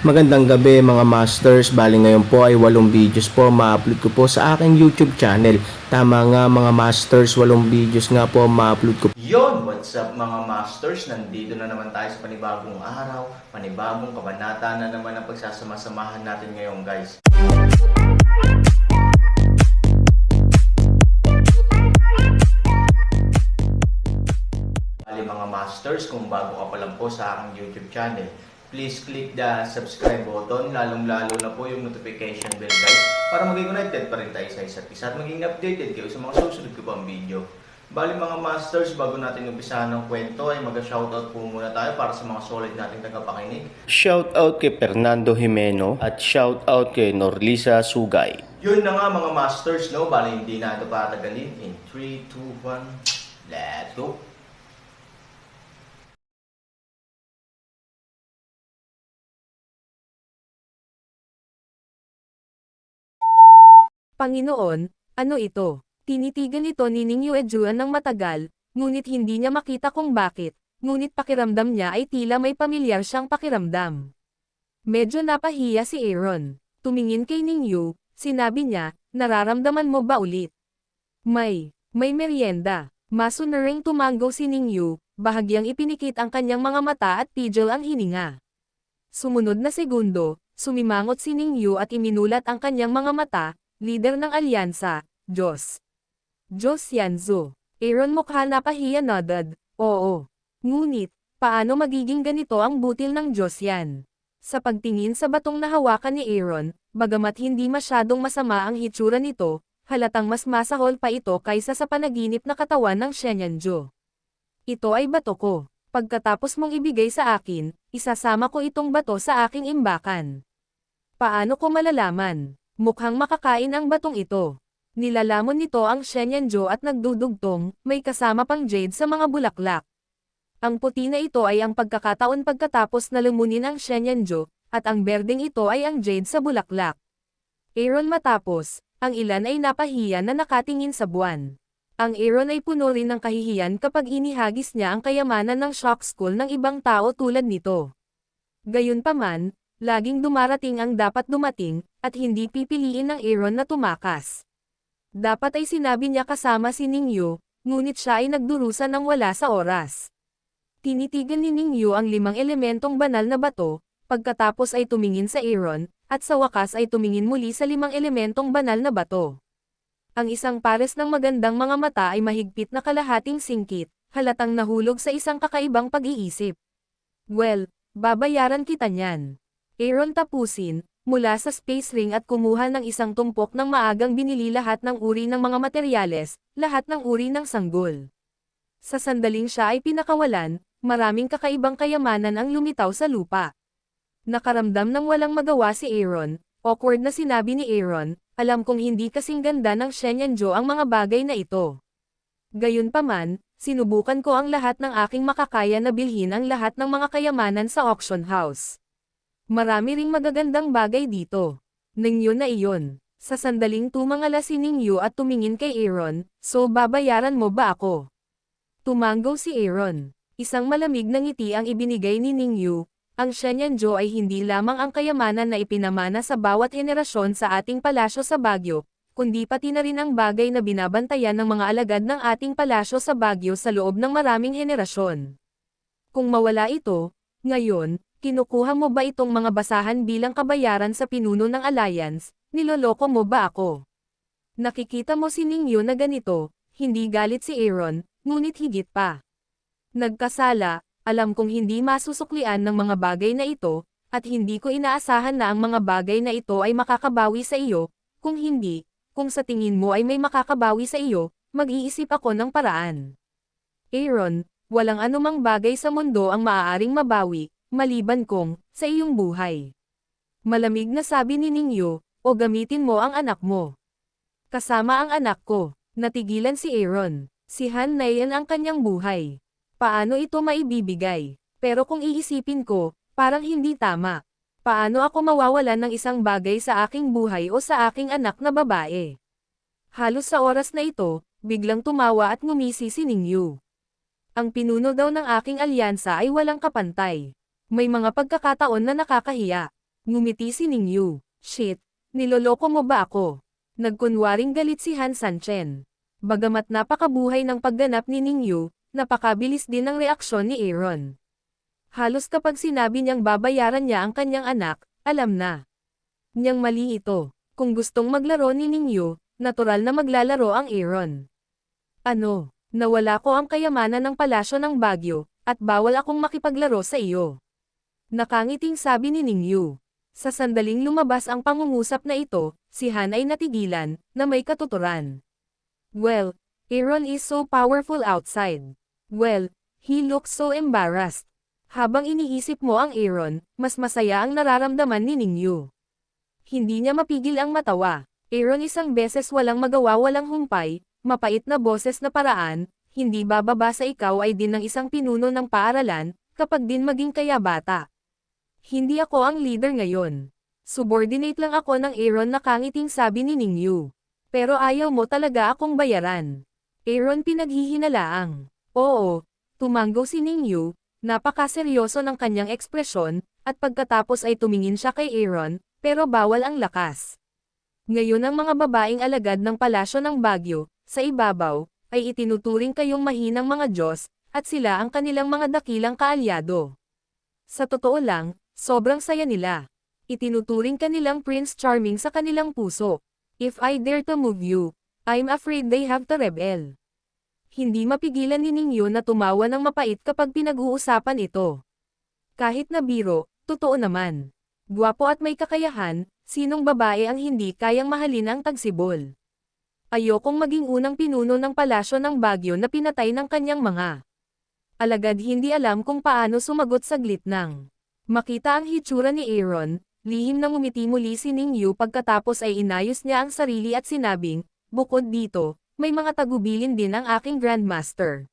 Magandang gabi mga masters, bali ngayon po ay 8 videos po ma-upload ko po sa aking YouTube channel. Tama nga mga masters, 8 videos nga po ma-upload ko. Yon, what's up mga masters? Nandito na naman tayo sa panibagong araw, panibagong kabanata na naman ang pagsasama-samahan natin ngayon guys. Bali mga masters, kung bago ka pa lang po sa aking YouTube channel, please click the subscribe button, lalong-lalo na po yung notification bell guys, para maging connected pa rin tayo sa isa't isa at maging updated kayo sa mga susunod ko pang video. Bali mga masters, bago natin umpisahan ng kwento ay mag-shoutout po muna tayo para sa mga solid nating tagapakinig. Shoutout kay Fernando Jimeno at shoutout kay Norlisa Sugay. Yun na nga mga masters, no? Bali hindi na ito patagalin. In 3, 2, 1, let's go! Panginoon, ano ito? Tinitigan ito ni Ning Yuejuan ng matagal, ngunit hindi niya makita kung bakit, ngunit pakiramdam niya ay tila may pamilyar siyang pakiramdam. Medyo napahiya si Aaron. Tumingin kay Ning Yu, sinabi niya, nararamdaman mo ba ulit? May merienda. Masunuring tumanggo si Ning Yu, bahagyang ipinikit ang kanyang mga mata at pigil ang hininga. Sumunod na segundo, sumimangot si Ning Yu at iminulat ang kanyang mga mata, leader ng alyansa, Diyos. Diyos Yanzu. Aaron mukha napahiya nodded, oo. Ngunit, paano magiging ganito ang butil ng Diyos yan? Sa pagtingin sa batong nahawakan ni Aaron, bagamat hindi masyadong masama ang hitsura nito, halatang mas masahol pa ito kaysa sa panaginip na katawan ng Shenyanjo. Ito ay bato ko. Pagkatapos mong ibigay sa akin, isasama ko itong bato sa aking imbakan. Paano ko malalaman? Mukhang makakain ang batong ito. Nilalamon nito ang Shenyanjo at nagdudugtong, may kasama pang jade sa mga bulaklak. Ang puti na ito ay ang pagkakataon pagkatapos na lumunin ang Shenyanjo, at ang berdeng ito ay ang jade sa bulaklak. Aaron matapos, ang ilan ay napahiya na nakatingin sa buwan. Ang Aaron ay puno rin ng kahihiyan kapag inihagis niya ang kayamanan ng shock school ng ibang tao tulad nito. Gayunpaman, laging dumarating ang dapat dumating, at hindi pipiliin ng Aaron na tumakas. Dapat ay sinabi niya kasama si Ning Yu, ngunit siya ay nagdurusa ng wala sa oras. Tinitigan ni Ning Yu ang 5 elementong banal na bato, pagkatapos ay tumingin sa Aaron, at sa wakas ay tumingin muli sa 5 elementong banal na bato. Ang isang pares ng magandang mga mata ay mahigpit na kalahating singkit, halatang nahulog sa isang kakaibang pag-iisip. Well, babayaran kita niyan. Aaron tapusin, mula sa space ring at kumuha ng isang tumpok ng maagang binili lahat ng uri ng mga materyales, lahat ng uri ng sanggol. Sa sandaling siya ay pinakawalan, maraming kakaibang kayamanan ang lumitaw sa lupa. Nakaramdam ng walang magawa si Aaron, awkward na sinabi ni Aaron, alam kong hindi kasing ganda ng Shenyanjo ang mga bagay na ito. Gayunpaman, sinubukan ko ang lahat ng aking makakaya na bilhin ang lahat ng mga kayamanan sa auction house. Marami ring magagandang bagay dito. Ningyo na iyon. Sa sandaling tumangala si Ningyo at tumingin kay Aaron, so babayaran mo ba ako? Tumanggo si Aaron. Isang malamig na ngiti ang ibinigay ni Ningyo. Ang Shenyanjo ay hindi lamang ang kayamanan na ipinamana sa bawat henerasyon sa ating palasyo sa Baguio, kundi pati na rin ang bagay na binabantayan ng mga alagad ng ating palasyo sa Baguio sa loob ng maraming henerasyon. Kung mawala ito, ngayon, kinukuha mo ba itong mga basahan bilang kabayaran sa pinuno ng alliance? Niloloko mo ba ako? Nakikita mo si Ningyo na ganito, hindi galit si Aaron, ngunit higit pa. Nagkasala, alam kong hindi masusuklian ng mga bagay na ito, at hindi ko inaasahan na ang mga bagay na ito ay makakabawi sa iyo, kung hindi, kung sa tingin mo ay may makakabawi sa iyo, mag-iisip ako ng paraan. Aaron, walang anumang bagay sa mundo ang maaaring mabawi, maliban kong, sa iyong buhay. Malamig na sabi ni Ningyo, o gamitin mo ang anak mo. Kasama ang anak ko. Natigilan si Aaron. Si Han Nayan ang kanyang buhay. Paano ito maibibigay? Pero kung iisipin ko, parang hindi tama. Paano ako mawawalan ng isang bagay sa aking buhay o sa aking anak na babae? Halos sa oras na ito, biglang tumawa at ngumisi si Ningyu. Ang pinuno daw ng aking alyansa ay walang kapantay. May mga pagkakataon na nakakahiya. Ngumiti si Ningyu. Shit, niloloko mo ba ako? Nagkunwaring galit si Han Sanchen. Bagamat napakabuhay ng pagganap ni Ningyu, napakabilis din ng reaksyon ni Aaron. Halos kapag sinabi niyang babayaran niya ang kanyang anak, alam na niyang mali ito. Kung gustong maglaro ni Ningyu, natural na maglalaro ang Aaron. Ano, nawala ko ang kayamanan ng palasyo ng Baguio, at bawal akong makipaglaro sa iyo. Nakangiting sabi ni Ningyu. Sa sandaling lumabas ang pangungusap na ito, si Han ay natigilan, na may katuturan. Well, Aaron is so powerful outside. Well, he looks so embarrassed. Habang iniisip mo ang Aaron, mas masaya ang nararamdaman ni Ningyu. Hindi niya mapigil ang matawa. Aaron isang beses walang magawa walang humpay, mapait na boses na paraan, hindi bababa sa ikaw ay din ng isang pinuno ng paaralan, kapag din maging kaya bata. Hindi ako ang leader ngayon. Subordinate lang ako ng Aaron, nakangiting sabi ni Ningyu. Pero ayaw mo talaga akong bayaran. Aaron pinaghihinalaang. Oo, tumanggo si Ningyu, napakaseryoso ng kanyang ekspresyon, at pagkatapos ay tumingin siya kay Aaron, pero bawal ang lakas. Ngayon ang mga babaeng alagad ng palasyo ng Baguio, sa ibabaw, ay itinuturing kayong mahinang mga Diyos, at sila ang kanilang mga dakilang kaalyado. Sa totoo lang, sobrang saya nila. Itinuturing kanilang Prince Charming sa kanilang puso. If I dare to move you, I'm afraid they have to rebel. Hindi mapigilan ni Ningyu na tumawa ng mapait kapag pinag-uusapan ito. Kahit na biro, totoo naman. Gwapo at may kakayahan, sinong babae ang hindi kayang mahalin ang tagsibol? Ayokong maging unang pinuno ng palasyo ng Baguio na pinatay ng kanyang mga alagad. Hindi alam kung paano sumagot saglit nang makita ang hitsura ni Aaron, lihim na ngumiti muli si Ningyu pagkatapos ay inayos niya ang sarili at sinabing, bukod dito, may mga tagubilin din ang aking Grandmaster.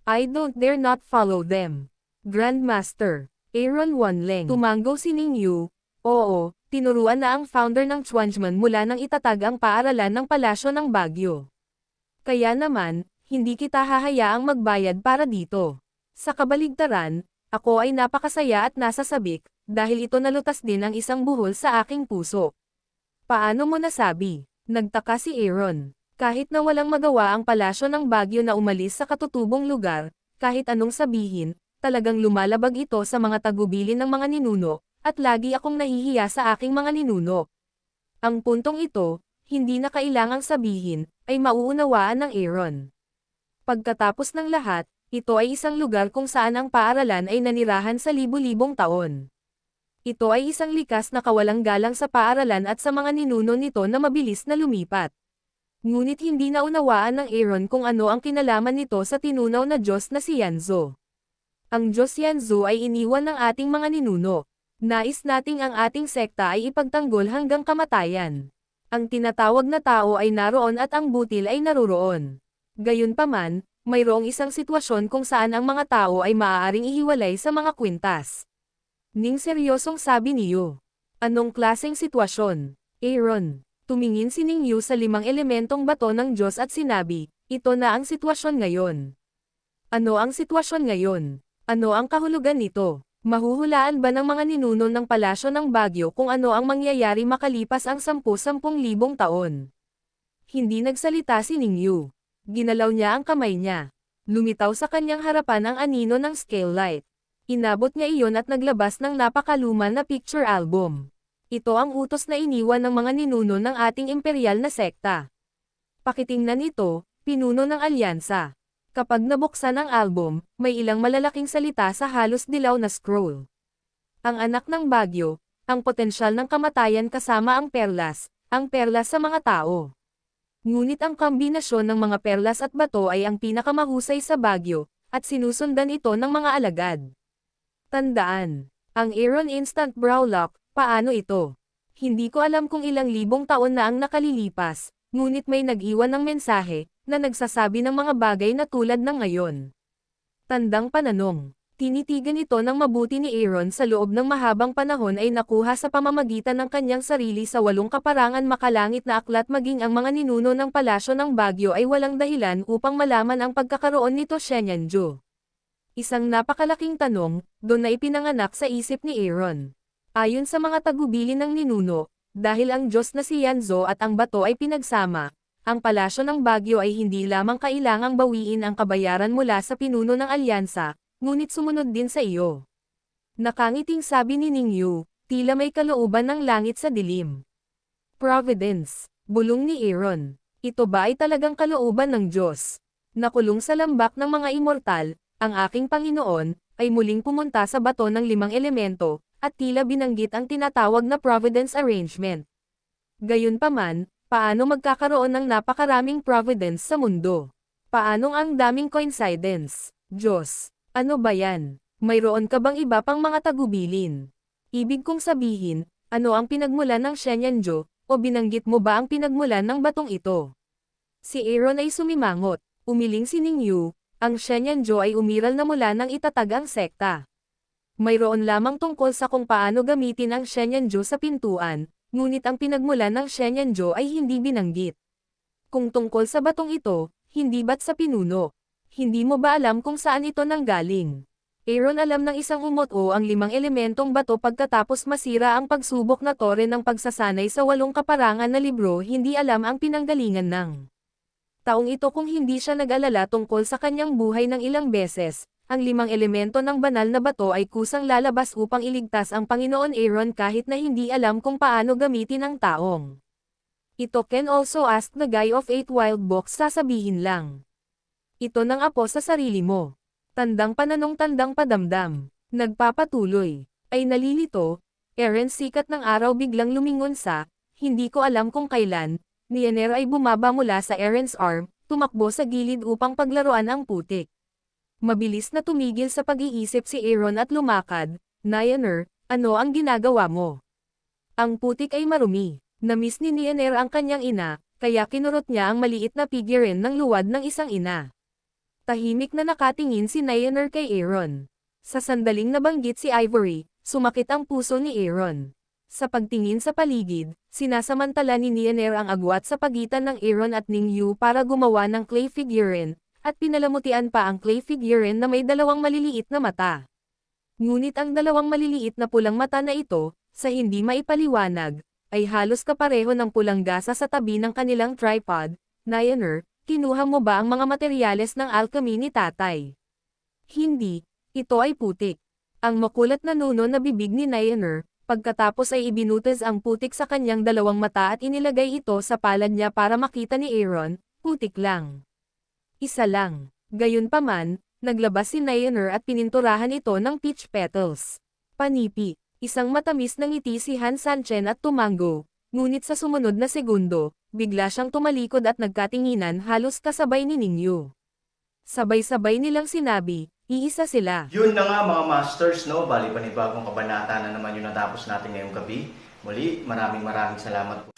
I don't dare not follow them. Grandmaster, Aaron Wanleng. Tumanggo si Ningyu. Oo, tinuruan na ang founder ng Chuanjman mula nang itatag ang paaralan ng palasyo ng Baguio. Kaya naman, hindi kita hahayaang magbayad para dito. Sa kabaligtaran, ako ay napakasaya at nasa sabik, dahil ito nalutas din ang isang buhol sa aking puso. Paano mo nasabi? Nagtaka si Aaron. Kahit na walang magawa ang palasyo ng Baguio na umalis sa katutubong lugar, kahit anong sabihin, talagang lumalabag ito sa mga tagubilin ng mga ninuno, at lagi akong nahihiya sa aking mga ninuno. Ang puntong ito, hindi na kailangang sabihin, ay mauunawaan ng Aaron. Pagkatapos ng lahat, ito ay isang lugar kung saan ang paaralan ay nanirahan sa libu-libong taon. Ito ay isang likas na kawalang galang sa paaralan at sa mga ninuno nito na mabilis na lumipat. Ngunit hindi naunawaan ng Aaron kung ano ang kinalaman nito sa tinunaw na Diyos na si Yanzo. Ang Diyos Yanzo ay iniwan ng ating mga ninuno. Nais nating ang ating sekta ay ipagtanggol hanggang kamatayan. Ang tinatawag na tao ay naroon at ang butil ay naruroon. Gayunpaman, mayroong isang sitwasyon kung saan ang mga tao ay maaaring ihiwalay sa mga kwintas. Ning seryosong sabi niyo. Anong klaseng sitwasyon? Aaron. Tumingin si Ningyu sa 5 elementong bato ng Diyos at sinabi, ito na ang sitwasyon ngayon. Ano ang sitwasyon ngayon? Ano ang kahulugan nito? Mahuhulaan ba ng mga ninuno ng palasyo ng Baguio kung ano ang mangyayari makalipas ang 10,000 taon? Hindi nagsalita si Ningyu. Ginalaw niya ang kamay niya. Lumitaw sa kanyang harapan ang anino ng scale light. Inabot niya iyon at naglabas ng napakaluma na picture album. Ito ang utos na iniwan ng mga ninuno ng ating imperial na sekta. Pakitingnan ito, pinuno ng alyansa. Kapag nabuksan ang album, may ilang malalaking salita sa halos dilaw na scroll. Ang anak ng Baguio, ang potensyal ng kamatayan kasama ang perlas sa mga tao. Ngunit ang kombinasyon ng mga perlas at bato ay ang pinakamahusay sa Baguio, at sinusundan ito ng mga alagad. Tandaan, ang Aaron Instant Brow Lock, paano ito? Hindi ko alam kung ilang libong taon na ang nakalilipas, ngunit may nag-iwan ng mensahe, na nagsasabi ng mga bagay na tulad ng ngayon. Tandang pananong. Tinitigan ito ng mabuti ni Aaron sa loob ng mahabang panahon ay nakuha sa pamamagitan ng kanyang sarili sa 8 kaparangan makalangit na aklat maging ang mga ninuno ng palasyo ng Baguio ay walang dahilan upang malaman ang pagkakaroon nito Shenyanju. Isang napakalaking tanong, doon na ipinanganak sa isip ni Aaron. Ayon sa mga tagubilin ng ninuno, dahil ang Diyos na si Yanzo at ang bato ay pinagsama, ang palasyo ng Baguio ay hindi lamang kailangang bawiin ang kabayaran mula sa pinuno ng alyansa, ngunit sumunod din sa iyo. Nakangiting sabi ni Ningyu, tila may kalooban ng langit sa dilim. Providence, bulong ni Aaron. Ito ba ay talagang kalooban ng Diyos? Nakulong sa lambak ng mga immortal, ang aking Panginoon, ay muling pumunta sa bato ng 5 elemento, at tila binanggit ang tinatawag na Providence Arrangement. Gayunpaman, paano magkakaroon ng napakaraming Providence sa mundo? Paanong ang daming coincidence? Diyos, ano ba yan? Mayroon ka bang iba pang mga tagubilin? Ibig kong sabihin, ano ang pinagmulan ng Shenyanjo, o binanggit mo ba ang pinagmulan ng batong ito? Si Aaron ay sumimangot, umiling si Ningyu, ang Shenyanjo ay umiral na mula nang itatag ang sekta. Mayroon lamang tungkol sa kung paano gamitin ang Shenyanjo sa pintuan, ngunit ang pinagmulan ng Shenyanjo ay hindi binanggit. Kung tungkol sa batong ito, hindi ba't sa pinuno? Hindi mo ba alam kung saan ito nanggaling? Aaron alam ng isang umot-o ang 5 elementong bato pagkatapos masira ang pagsubok na tore ng pagsasanay sa 8 kaparangan na libro, hindi alam ang pinanggalingan ng taong ito kung hindi siya nag-alala tungkol sa kanyang buhay ng ilang beses. Ang 5 elemento ng banal na bato ay kusang lalabas upang iligtas ang Panginoon Aaron kahit na hindi alam kung paano gamitin ang taong ito. Can also ask the guy of 8 wild books, sasabihin lang ito ng apo sa sarili mo. Tandang pananong tandang padamdam. Nagpapatuloy. Ay nalilito, Aaron, sikat ng araw biglang lumingon sa, hindi ko alam kung kailan, Nianer ay bumaba mula sa Aaron's arm, tumakbo sa gilid upang paglaruan ang putik. Mabilis na tumigil sa pag-iisip si Aaron at lumakad. Nianer, ano ang ginagawa mo? Ang putik ay marumi. Namiss ni Nianer ang kanyang ina, kaya kinurot niya ang maliit na figurine ng luwad ng isang ina. Tahimik na nakatingin si Nianer kay Aaron. Sa sandaling nabanggit si Ivory, sumakit ang puso ni Aaron. Sa pagtingin sa paligid, sinasamantala ni Nianer ang agwat sa pagitan ng Aaron at Ningyu para gumawa ng clay figurine, at pinalamutian pa ang clay figurine na may 2 maliliit na mata. Ngunit ang 2 maliliit na pulang mata na ito, sa hindi maipaliwanag, ay halos kapareho ng pulang gasa sa tabi ng kanilang tripod. Nianer, kinuha mo ba ang mga materyales ng alchemy ni tatay? Hindi, ito ay putik. Ang makulat na nuno na bibig ni Nianer, pagkatapos ay ibinutas ang putik sa kanyang 2 mata at inilagay ito sa palad niya para makita ni Aaron, putik lang. Isa lang. Gayunpaman, naglabas si Nianer at pininturahan ito ng peach petals. Panipi, isang matamis na ngiti si Han Sanchen at tumango, ngunit sa sumunod na segundo, bigla siyang tumalikod at nagkatinginan halos kasabay ni Ningyu. Sabay-sabay nilang sinabi, iisa sila. Yun na nga mga masters, no? Bali panibagong kabanata na naman yung natapos natin ngayong gabi. Muli, maraming salamat po.